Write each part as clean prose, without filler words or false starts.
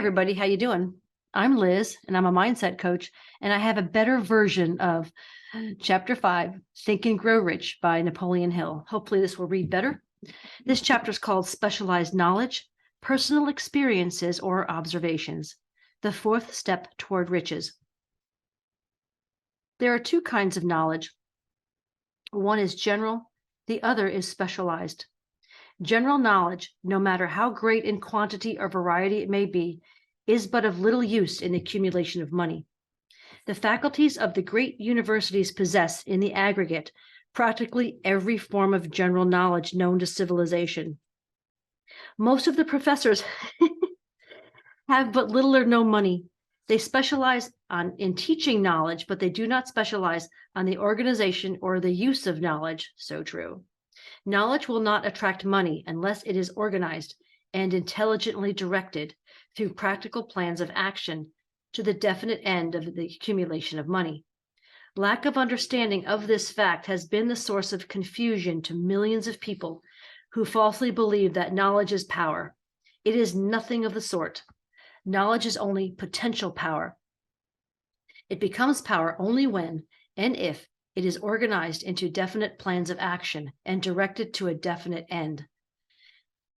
everybody, how you doing? I'm Liz, and I'm a mindset coach, and I have a better version of Chapter 5, Think and Grow Rich by Napoleon Hill. Hopefully this will read better. This chapter is called Specialized Knowledge, Personal Experiences or Observations, the fourth step toward riches. There are two kinds of knowledge. One is general, the other is specialized. General knowledge, no matter how great in quantity or variety it may be, is but of little use in the accumulation of money. The faculties of the great universities possess, in the aggregate, practically every form of general knowledge known to civilization. Most of the professors have but little or no money. They specialize in teaching knowledge, but they do not specialize on the organization or the use of knowledge. So true. Knowledge will not attract money unless it is organized and intelligently directed through practical plans of action to the definite end of the accumulation of money. Lack of understanding of this fact has been the source of confusion to millions of people who falsely believe that knowledge is power. It is nothing of the sort. Knowledge is only potential power. It becomes power only when and if it is organized into definite plans of action and directed to a definite end.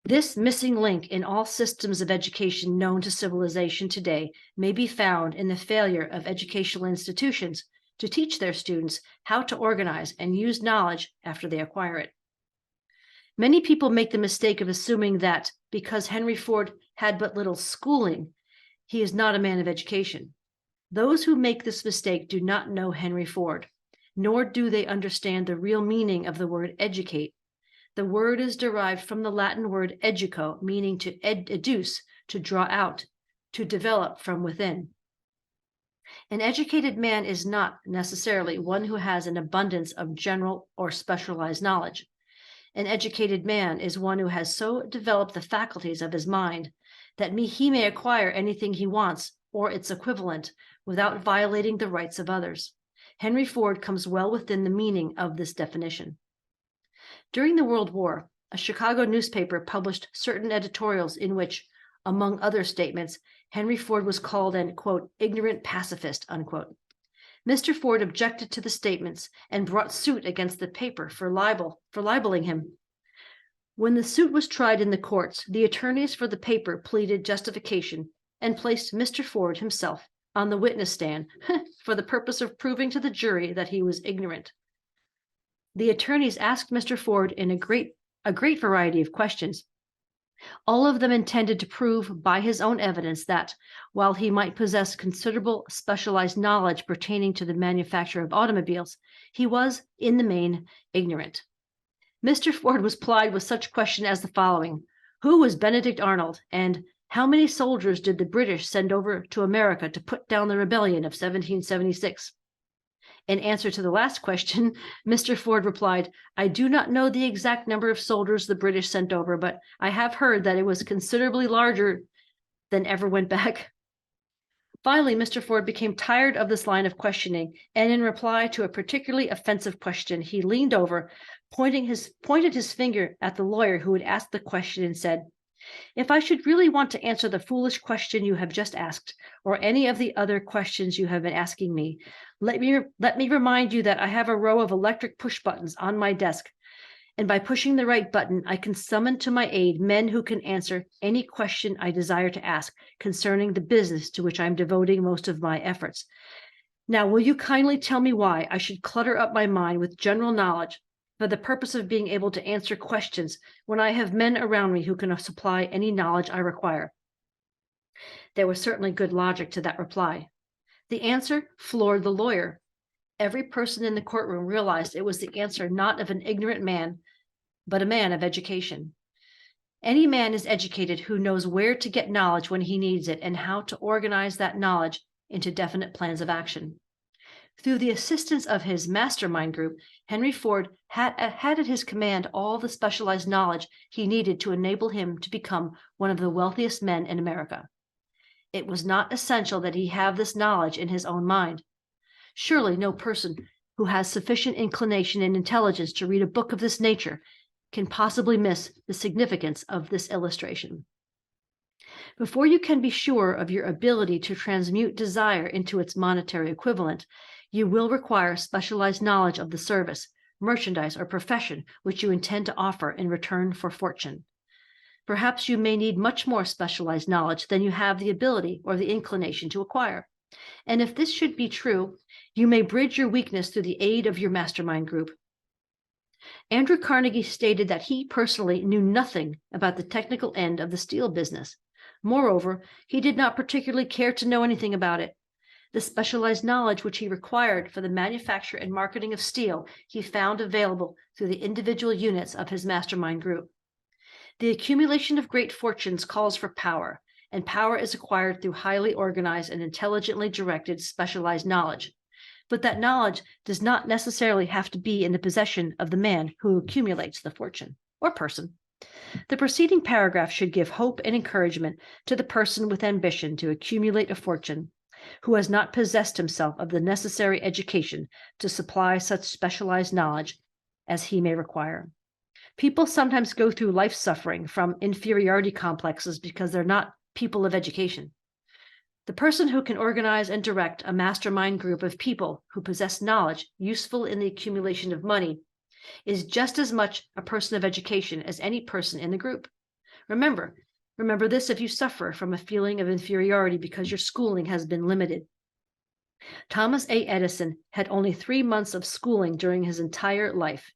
This missing link in all systems of education known to civilization today may be found in the failure of educational institutions to teach their students how to organize and use knowledge after they acquire it. Many people make the mistake of assuming that because Henry Ford had but little schooling, he is not a man of education. Those who make this mistake do not know Henry Ford, nor do they understand the real meaning of the word educate. The word is derived from the Latin word educo, meaning to educe, to draw out, to develop from within. An educated man is not necessarily one who has an abundance of general or specialized knowledge. An educated man is one who has so developed the faculties of his mind that he may acquire anything he wants or its equivalent without violating the rights of others. Henry Ford comes well within the meaning of this definition. During the World War, a Chicago newspaper published certain editorials in which, among other statements, Henry Ford was called an, quote, ignorant pacifist, unquote. Mr. Ford objected to the statements and brought suit against the paper for libeling him. When the suit was tried in the courts, the attorneys for the paper pleaded justification and placed Mr. Ford himself on the witness stand for the purpose of proving to the jury that he was ignorant. The attorneys asked Mr. Ford in a great variety of questions, all of them intended to prove by his own evidence that, while he might possess considerable specialized knowledge pertaining to the manufacture of automobiles, he was, in the main, ignorant. Mr. Ford was plied with such questions as the following: who was Benedict Arnold, and how many soldiers did the British send over to America to put down the rebellion of 1776? In answer to the last question, Mr. Ford replied, I do not know the exact number of soldiers the British sent over, but I have heard that it was considerably larger than ever went back. Finally, Mr. Ford became tired of this line of questioning, and in reply to a particularly offensive question, he leaned over, pointed his finger at the lawyer who had asked the question and said, if I should really want to answer the foolish question you have just asked, or any of the other questions you have been asking me, let me remind you that I have a row of electric push buttons on my desk, and by pushing the right button, I can summon to my aid men who can answer any question I desire to ask concerning the business to which I am devoting most of my efforts. Now, will you kindly tell me why I should clutter up my mind with general knowledge for the purpose of being able to answer questions when I have men around me who can supply any knowledge I require? There was certainly good logic to that reply. The answer floored the lawyer. Every person in the courtroom realized it was the answer not of an ignorant man, but a man of education. Any man is educated who knows where to get knowledge when he needs it and how to organize that knowledge into definite plans of action. Through the assistance of his mastermind group, Henry Ford had at his command all the specialized knowledge he needed to enable him to become one of the wealthiest men in America. It was not essential that he have this knowledge in his own mind. Surely no person who has sufficient inclination and intelligence to read a book of this nature can possibly miss the significance of this illustration. Before you can be sure of your ability to transmute desire into its monetary equivalent, you will require specialized knowledge of the service, merchandise, or profession which you intend to offer in return for fortune. Perhaps you may need much more specialized knowledge than you have the ability or the inclination to acquire. And if this should be true, you may bridge your weakness through the aid of your mastermind group. Andrew Carnegie stated that he personally knew nothing about the technical end of the steel business. Moreover, he did not particularly care to know anything about it. The specialized knowledge which he required for the manufacture and marketing of steel he found available through the individual units of his mastermind group. The accumulation of great fortunes calls for power, and power is acquired through highly organized and intelligently directed specialized knowledge. But that knowledge does not necessarily have to be in the possession of the man who accumulates the fortune or person. The preceding paragraph should give hope and encouragement to the person with ambition to accumulate a fortune, who has not possessed himself of the necessary education to supply such specialized knowledge as he may require. People sometimes go through life suffering from inferiority complexes because they're not people of education. The person who can organize and direct a mastermind group of people who possess knowledge useful in the accumulation of money is just as much a person of education as any person in the group. Remember this if you suffer from a feeling of inferiority because your schooling has been limited. Thomas A. Edison had only 3 months of schooling during his entire life.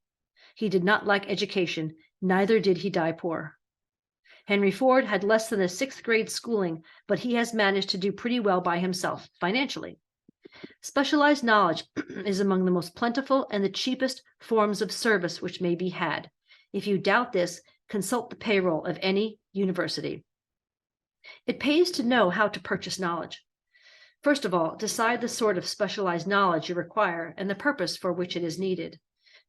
He did not like education, neither did he die poor. Henry Ford had less than a 6th grade schooling, but he has managed to do pretty well by himself financially. Specialized knowledge is among the most plentiful and the cheapest forms of service which may be had. If you doubt this, consult the payroll of any university. It pays to know how to purchase knowledge. First of all, decide the sort of specialized knowledge you require and the purpose for which it is needed.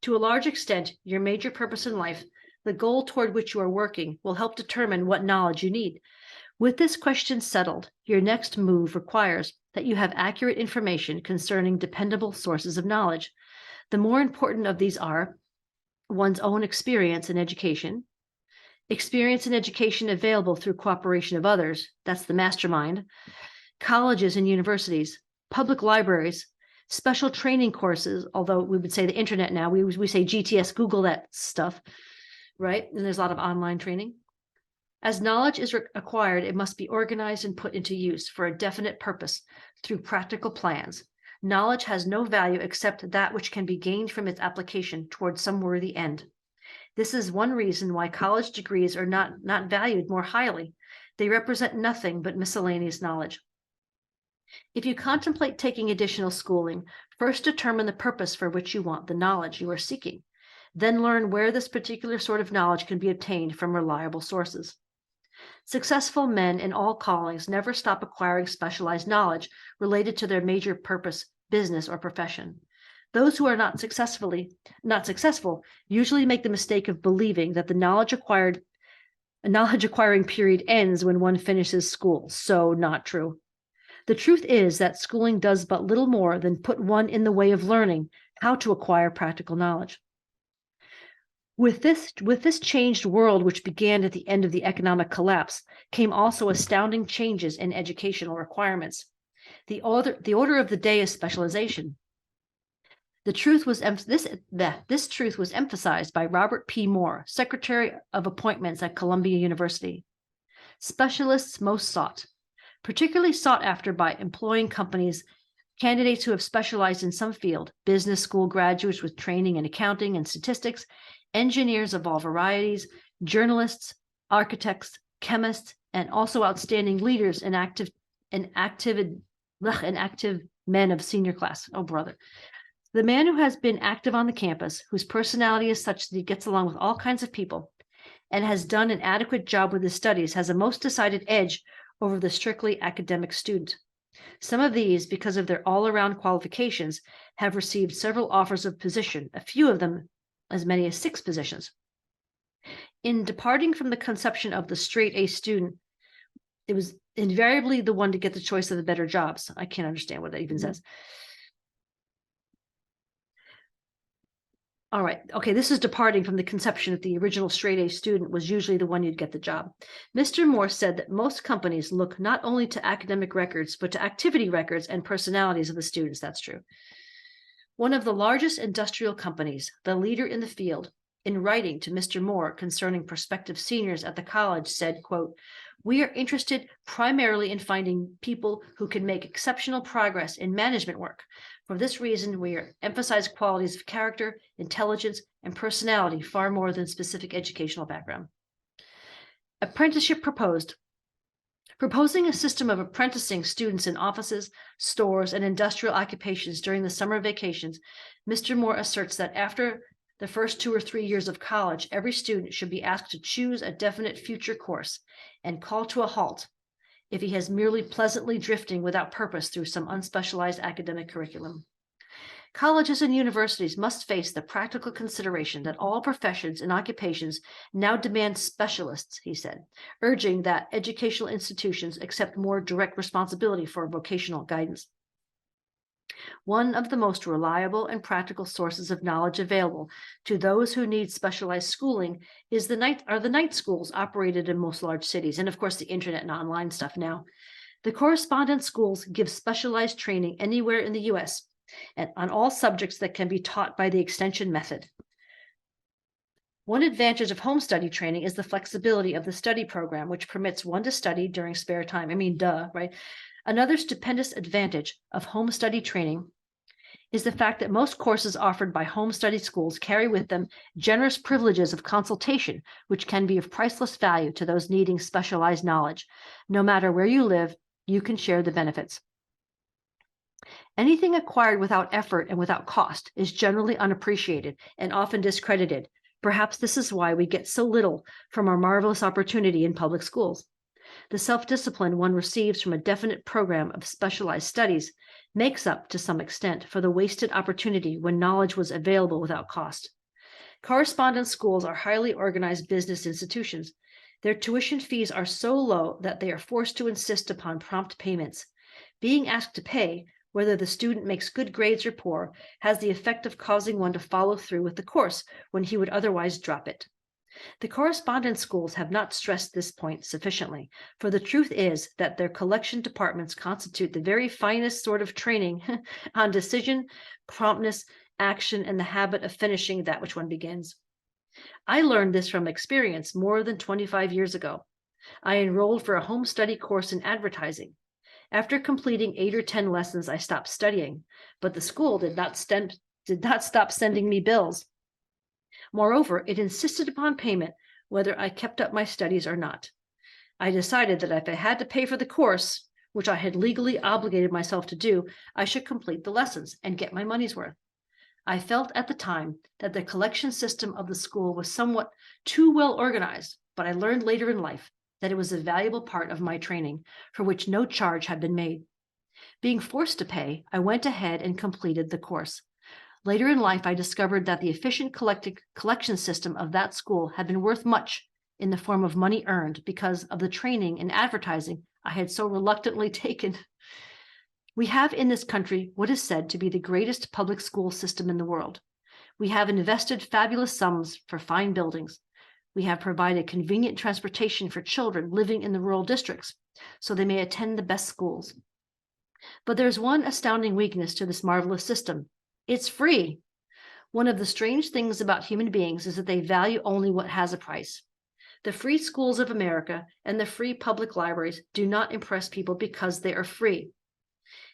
To a large extent, your major purpose in life, the goal toward which you are working, will help determine what knowledge you need. With this question settled, your next move requires that you have accurate information concerning dependable sources of knowledge. The more important of these are one's own experience in education available through cooperation of others, that's the mastermind, colleges and universities, public libraries, special training courses, although we would say the internet now, we say GTS, Google that stuff, right? And there's a lot of online training. As knowledge is acquired, it must be organized and put into use for a definite purpose through practical plans. Knowledge has no value except that which can be gained from its application towards some worthy end. This is one reason why college degrees are not valued more highly. They represent nothing but miscellaneous knowledge. If you contemplate taking additional schooling, first determine the purpose for which you want the knowledge you are seeking. Then learn where this particular sort of knowledge can be obtained from reliable sources. Successful men in all callings never stop acquiring specialized knowledge related to their major purpose, business, or profession. Those who are not successful usually make the mistake of believing that the knowledge acquiring period ends when one finishes school. So not true. The truth is that schooling does but little more than put one in the way of learning how to acquire practical knowledge. With this changed world, which began at the end of the economic collapse, came also astounding changes in educational requirements. The order of the day is specialization. This truth was emphasized by Robert P. Moore, Secretary of Appointments at Columbia University. Specialists most sought, particularly sought after by employing companies, candidates who have specialized in some field, business school graduates with training in accounting and statistics, engineers of all varieties, journalists, architects, chemists, and also outstanding leaders and active men of senior class. Oh, brother. The man who has been active on the campus, whose personality is such that he gets along with all kinds of people and has done an adequate job with his studies, has a most decided edge over the strictly academic student. Some of these, because of their all-around qualifications, have received several offers of position, a few of them as many as 6 positions. In departing from the conception of the straight A student, it was invariably the one to get the choice of the better jobs. I can't understand what that even says. All right. Okay, this is departing from the conception that the original straight A student was usually the one who'd get the job. Mr. Moore said that most companies look not only to academic records, but to activity records and personalities of the students. That's true. One of the largest industrial companies, the leader in the field, in writing to Mr. Moore concerning prospective seniors at the college, said, quote, "We are interested primarily in finding people who can make exceptional progress in management work. For this reason, we emphasize qualities of character, intelligence, and personality far more than specific educational background." Apprenticeship proposed. Proposing a system of apprenticing students in offices, stores, and industrial occupations during the summer vacations, Mr. Moore asserts that after the first 2 or 3 years of college, every student should be asked to choose a definite future course and call to a halt if he has merely pleasantly drifting without purpose through some unspecialized academic curriculum. Colleges and universities must face the practical consideration that all professions and occupations now demand specialists, he said, urging that educational institutions accept more direct responsibility for vocational guidance. One of the most reliable and practical sources of knowledge available to those who need specialized schooling is the night schools operated in most large cities, and of course the internet and online stuff now. The correspondence schools give specialized training anywhere in the U.S. and on all subjects that can be taught by the extension method. One advantage of home study training is the flexibility of the study program, which permits one to study during spare time. I mean, duh, right? Another stupendous advantage of home study training is the fact that most courses offered by home study schools carry with them generous privileges of consultation, which can be of priceless value to those needing specialized knowledge. No matter where you live, you can share the benefits. Anything acquired without effort and without cost is generally unappreciated and often discredited. Perhaps this is why we get so little from our marvelous opportunity in public schools. The self-discipline one receives from a definite program of specialized studies makes up, to some extent, for the wasted opportunity when knowledge was available without cost. Correspondence schools are highly organized business institutions. Their tuition fees are so low that they are forced to insist upon prompt payments. Being asked to pay, whether the student makes good grades or poor, has the effect of causing one to follow through with the course when he would otherwise drop it. The correspondence schools have not stressed this point sufficiently, for the truth is that their collection departments constitute the very finest sort of training on decision, promptness, action, and the habit of finishing that which one begins. I learned this from experience more than 25 years ago. I enrolled for a home study course in advertising. After completing 8 or 10 lessons, I stopped studying, but the school did not stop sending me bills. Moreover, it insisted upon payment whether I kept up my studies or not. I decided that if I had to pay for the course, which I had legally obligated myself to do, I should complete the lessons and get my money's worth. I felt at the time that the collection system of the school was somewhat too well organized, but I learned later in life that it was a valuable part of my training, for which no charge had been made. Being forced to pay, I went ahead and completed the course. Later in life, I discovered that the efficient collection system of that school had been worth much in the form of money earned because of the training in advertising I had so reluctantly taken. We have in this country what is said to be the greatest public school system in the world. We have invested fabulous sums for fine buildings. We have provided convenient transportation for children living in the rural districts, so they may attend the best schools. But there's one astounding weakness to this marvelous system. It's free. One of the strange things about human beings is that they value only what has a price. The free schools of America and the free public libraries do not impress people because they are free.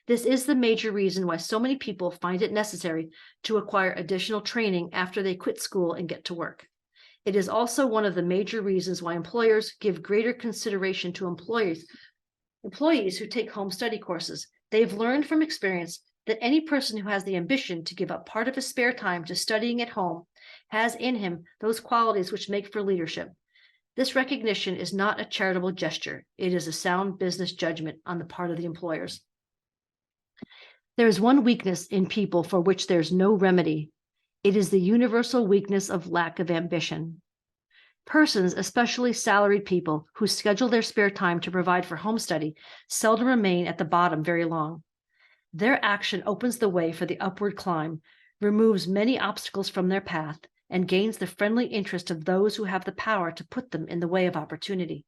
This is the major reason why so many people find it necessary to acquire additional training after they quit school and get to work. It is also one of the major reasons why employers give greater consideration to employees who take home study courses. They've learned from experience that any person who has the ambition to give up part of his spare time to studying at home has in him those qualities which make for leadership. This recognition is not a charitable gesture. It is a sound business judgment on the part of the employers. There is one weakness in people for which there's no remedy. It is the universal weakness of lack of ambition. Persons, especially salaried people, who schedule their spare time to provide for home study, seldom remain at the bottom very long. Their action opens the way for the upward climb, removes many obstacles from their path, and gains the friendly interest of those who have the power to put them in the way of opportunity.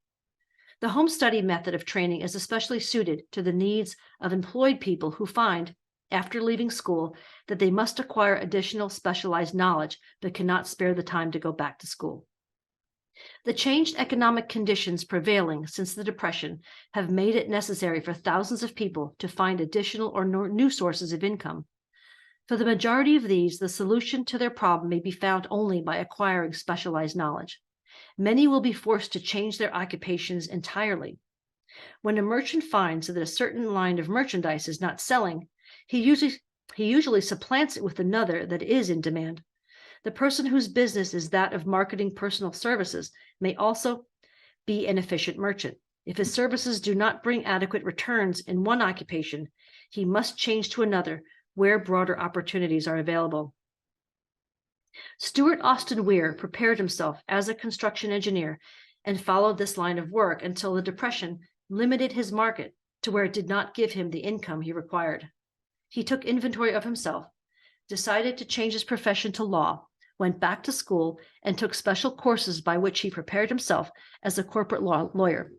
The home study method of training is especially suited to the needs of employed people who find, after leaving school, that they must acquire additional specialized knowledge but cannot spare the time to go back to school. The changed economic conditions prevailing since the Depression have made it necessary for thousands of people to find additional or new sources of income. For the majority of these, the solution to their problem may be found only by acquiring specialized knowledge. Many will be forced to change their occupations entirely. When a merchant finds that a certain line of merchandise is not selling, he usually supplants it with another that is in demand. The person whose business is that of marketing personal services may also be an efficient merchant. If his services do not bring adequate returns in one occupation, he must change to another where broader opportunities are available. Stuart Austin Weir prepared himself as a construction engineer and followed this line of work until the Depression limited his market to where it did not give him the income he required. He took inventory of himself, decided to change his profession to law, went back to school, and took special courses by which he prepared himself as a corporate lawyer.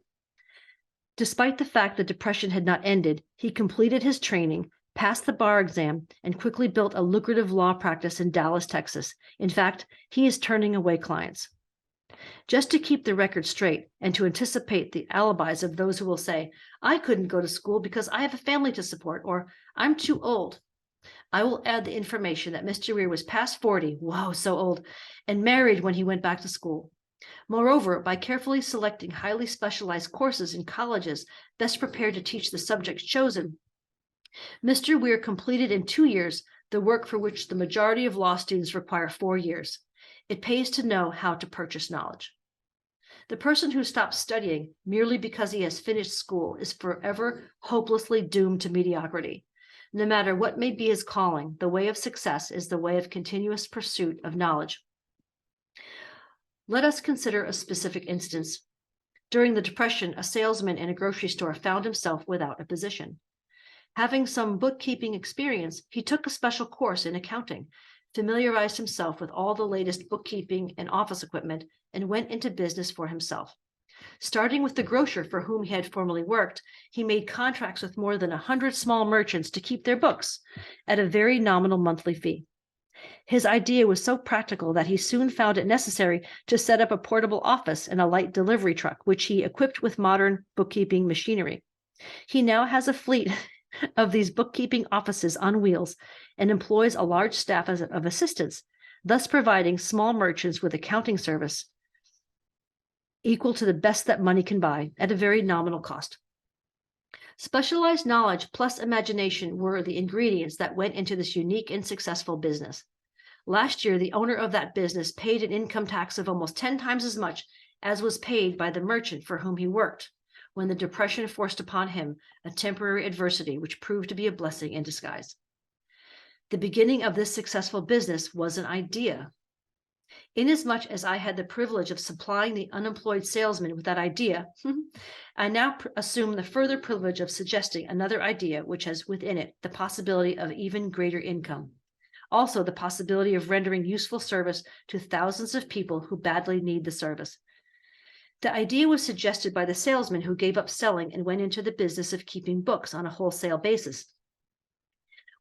Despite the fact the Depression had not ended, he completed his training, passed the bar exam, and quickly built a lucrative law practice in Dallas, Texas. In fact, he is turning away clients. Just to keep the record straight and to anticipate the alibis of those who will say, I couldn't go to school because I have a family to support, or I'm too old, I will add the information that Mr. Weir was past 40, whoa, so old, and married when he went back to school. Moreover, by carefully selecting highly specialized courses in colleges best prepared to teach the subjects chosen, Mr. Weir completed in 2 years the work for which the majority of law students require 4 years. It pays to know how to purchase knowledge. The person who stops studying merely because he has finished school is forever hopelessly doomed to mediocrity. No matter what may be his calling, the way of success is the way of continuous pursuit of knowledge. Let us consider a specific instance. During the Depression, a salesman in a grocery store found himself without a position. Having some bookkeeping experience, he took a special course in accounting, familiarized himself with all the latest bookkeeping and office equipment, and went into business for himself. Starting with the grocer for whom he had formerly worked, he made contracts with more than 100 small merchants to keep their books at a very nominal monthly fee. His idea was so practical that he soon found it necessary to set up a portable office and a light delivery truck, which he equipped with modern bookkeeping machinery. He now has a fleet of these bookkeeping offices on wheels and employs a large staff of assistants, thus providing small merchants with accounting service equal to the best that money can buy at a very nominal cost. Specialized knowledge plus imagination were the ingredients that went into this unique and successful business. Last year, the owner of that business paid an income tax of almost 10 times as much as was paid by the merchant for whom he worked, when the Depression forced upon him a temporary adversity which proved to be a blessing in disguise. The beginning of this successful business was an idea. Inasmuch as I had the privilege of supplying the unemployed salesman with that idea, I now assume the further privilege of suggesting another idea which has within it the possibility of even greater income. Also, the possibility of rendering useful service to thousands of people who badly need the service. The idea was suggested by the salesman who gave up selling and went into the business of keeping books on a wholesale basis.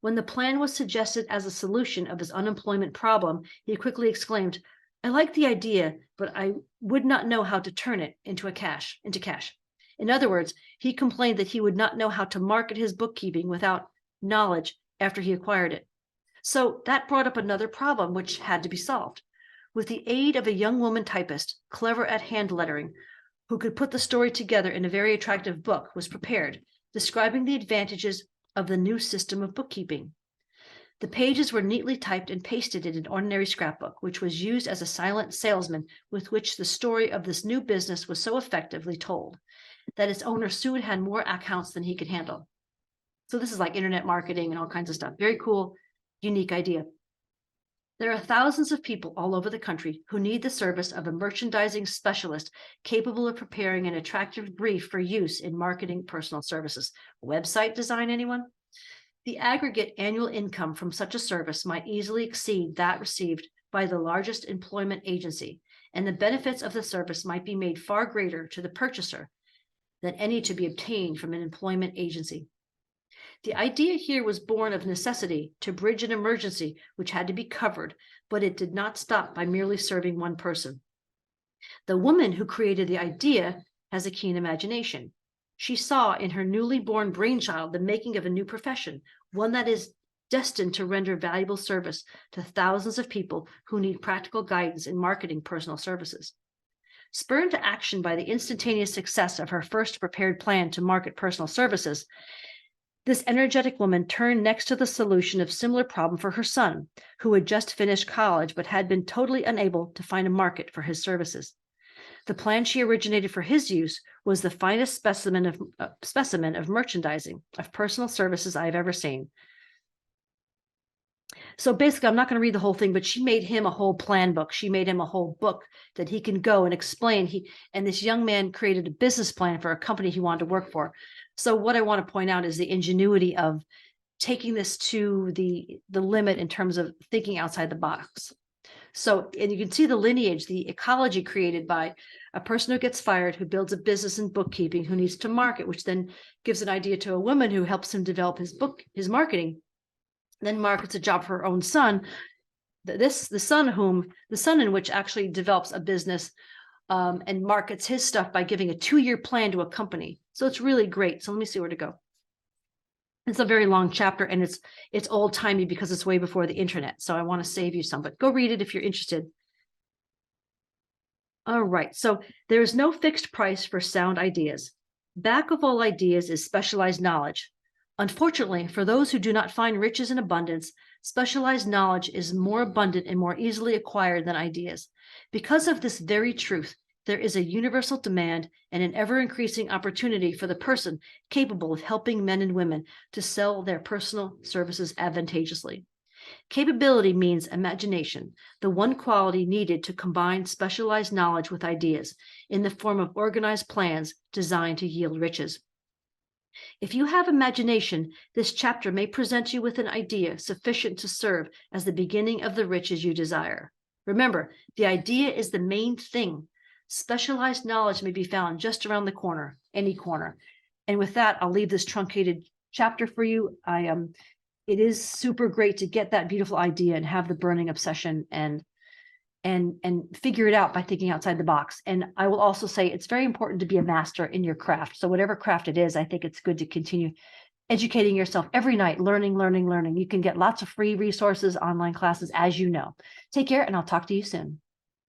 When the plan was suggested as a solution of his unemployment problem, he quickly exclaimed, I like the idea, but I would not know how to turn it into cash. In other words, he complained that he would not know how to market his bookkeeping without knowledge after he acquired it. So that brought up another problem which had to be solved. With the aid of a young woman typist, clever at hand lettering, who could put the story together in a very attractive book, was prepared, describing the advantages of the new system of bookkeeping. The pages were neatly typed and pasted in an ordinary scrapbook, which was used as a silent salesman with which the story of this new business was so effectively told that its owner soon had more accounts than he could handle. So this is like internet marketing and all kinds of stuff. Very cool, unique idea. There are thousands of people all over the country who need the service of a merchandising specialist capable of preparing an attractive brief for use in marketing personal services. Website design, anyone? The aggregate annual income from such a service might easily exceed that received by the largest employment agency, and the benefits of the service might be made far greater to the purchaser than any to be obtained from an employment agency. The idea here was born of necessity to bridge an emergency which had to be covered, but it did not stop by merely serving one person. The woman who created the idea has a keen imagination. She saw in her newly born brainchild the making of a new profession, one that is destined to render valuable service to thousands of people who need practical guidance in marketing personal services. Spurred to action by the instantaneous success of her first prepared plan to market personal services, this energetic woman turned next to the solution of similar problem for her son, who had just finished college but had been totally unable to find a market for his services. The plan she originated for his use was the finest specimen of merchandising of personal services I have ever seen. So basically, I'm not going to read the whole thing, but she made him a whole plan book. She made him a whole book that he can go and explain. And this young man created a business plan for a company he wanted to work for. So what I want to point out is the ingenuity of taking this to the limit in terms of thinking outside the box. So, and you can see the lineage, the ecology created by a person who gets fired, who builds a business in bookkeeping, who needs to market, which then gives an idea to a woman who helps him develop his marketing, then markets a job for her own son. The son in which actually develops a business and markets his stuff by giving a 2-year plan to a company. So it's really great. So let me see where to go. It's a very long chapter, and it's old timey because it's way before the internet. So I want to save you some, but go read it if you're interested. All right. So there is no fixed price for sound ideas. Back of all ideas is specialized knowledge. Unfortunately, for those who do not find riches in abundance, specialized knowledge is more abundant and more easily acquired than ideas. Because of this very truth, there is a universal demand and an ever-increasing opportunity for the person capable of helping men and women to sell their personal services advantageously. Capability means imagination, the one quality needed to combine specialized knowledge with ideas in the form of organized plans designed to yield riches. If you have imagination, this chapter may present you with an idea sufficient to serve as the beginning of the riches you desire. Remember, the idea is the main thing. Specialized knowledge may be found just around the corner, any corner. And with that, I'll leave this truncated chapter for you. It is super great to get that beautiful idea and have the burning obsession and figure it out by thinking outside the box. And I will also say it's very important to be a master in your craft. So whatever craft it is, I think it's good to continue educating yourself every night, learning. You can get lots of free resources, online classes, as you know. Take care, and I'll talk to you soon.